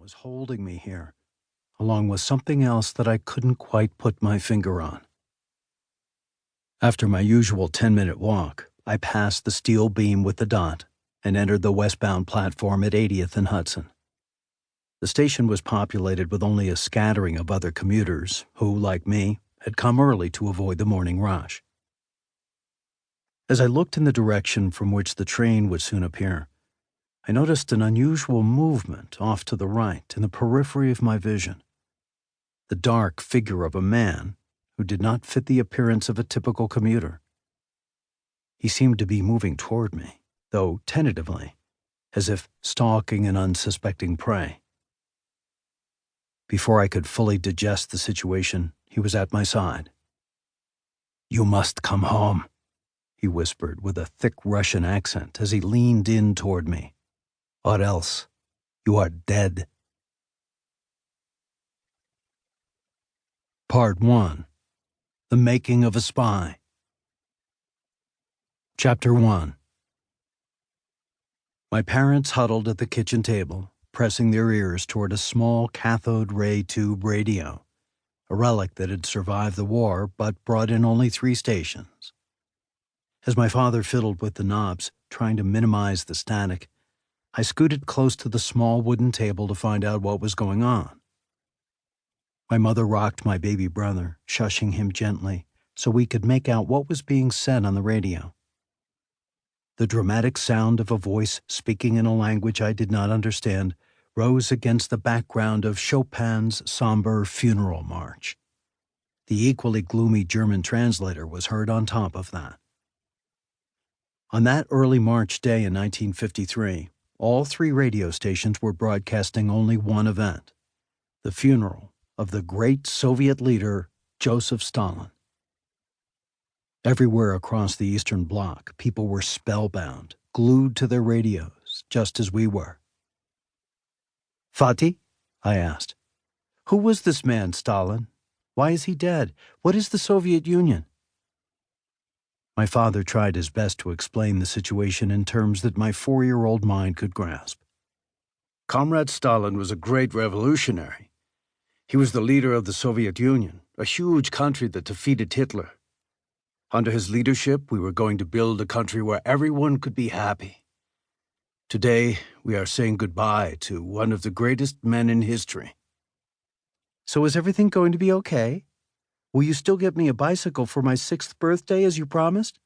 was holding me here, along with something else that I couldn't quite put my finger on. After my usual 10-minute walk, I passed the steel beam with the dot and entered the westbound platform at 80th and Hudson. The station was populated with only a scattering of other commuters who, like me, had come early to avoid the morning rush. As I looked in the direction from which the train would soon appear, I noticed an unusual movement off to the right in the periphery of my vision. The dark figure of a man who did not fit the appearance of a typical commuter. He seemed to be moving toward me, though tentatively, as if stalking an unsuspecting prey. Before I could fully digest the situation, he was at my side. "You must come home," he whispered with a thick Russian accent as he leaned in toward me. "Or else you are dead." Part 1. The Making of a Spy. Chapter 1. My parents huddled at the kitchen table, pressing their ears toward a small cathode ray tube radio, a relic that had survived the war but brought in only 3 stations. As my father fiddled with the knobs, trying to minimize the static, I scooted close to the small wooden table to find out what was going on. My mother rocked my baby brother, shushing him gently so we could make out what was being said on the radio. The dramatic sound of a voice speaking in a language I did not understand rose against the background of Chopin's somber funeral march. The equally gloomy German translator was heard on top of that. On that early March day in 1953, all 3 radio stations were broadcasting only one event: the funeral of the great Soviet leader, Joseph Stalin. Everywhere across the Eastern Bloc, people were spellbound, glued to their radios, just as we were. "Fatih?" I asked. "Who was this man, Stalin? Why is he dead? What is the Soviet Union?" My father tried his best to explain the situation in terms that my 4-year-old mind could grasp. Comrade Stalin was a great revolutionary. He was the leader of the Soviet Union, a huge country that defeated Hitler. Under his leadership, we were going to build a country where everyone could be happy. Today, we are saying goodbye to one of the greatest men in history. "So is everything going to be okay? Will you still get me a bicycle for my 6th birthday as you promised?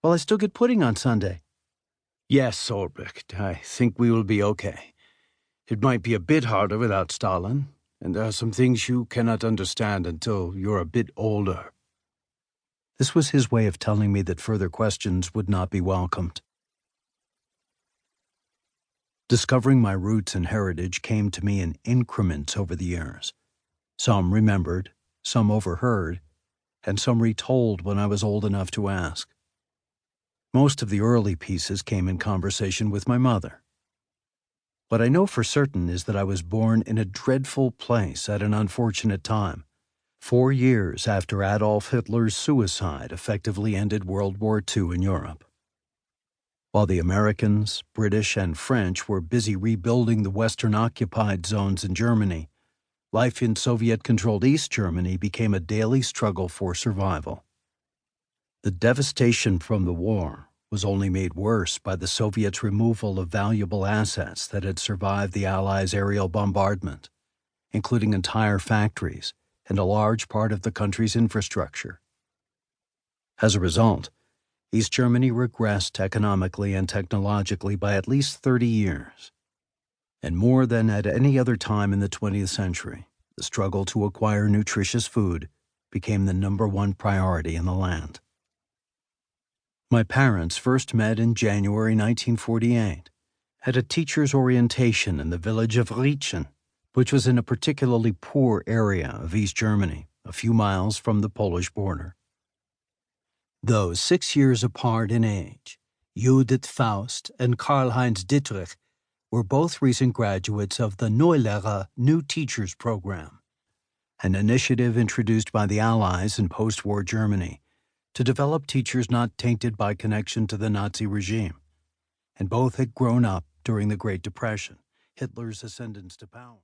Will I still get pudding on Sunday?" Yes, Ulbricht, I think we will be okay. It might be a bit harder without Stalin, and there are some things you cannot understand until you're a bit older. This was his way of telling me that further questions would not be welcomed. Discovering my roots and heritage came to me in increments over the years. Some remembered, some overheard, and some retold when I was old enough to ask. Most of the early pieces came in conversation with my mother. What I know for certain is that I was born in a dreadful place at an unfortunate time, 4 years after Adolf Hitler's suicide effectively ended World War II in Europe. While the Americans, British, and French were busy rebuilding the Western-occupied zones in Germany, life in Soviet-controlled East Germany became a daily struggle for survival. The devastation from the war was only made worse by the Soviets' removal of valuable assets that had survived the Allies' aerial bombardment, including entire factories and a large part of the country's infrastructure. As a result, East Germany regressed economically and technologically by at least 30 years. And more than at any other time in the 20th century, the struggle to acquire nutritious food became the #1 priority in the land. My parents first met in January 1948 at a teacher's orientation in the village of Rietzen, which was in a particularly poor area of East Germany, a few miles from the Polish border. Though 6 years apart in age, Judith Faust and Karl-Heinz Dittrich were both recent graduates of the Neulehrer New Teachers Program, an initiative introduced by the Allies in post-war Germany to develop teachers not tainted by connection to the Nazi regime, and both had grown up during the Great Depression, Hitler's ascendance to power.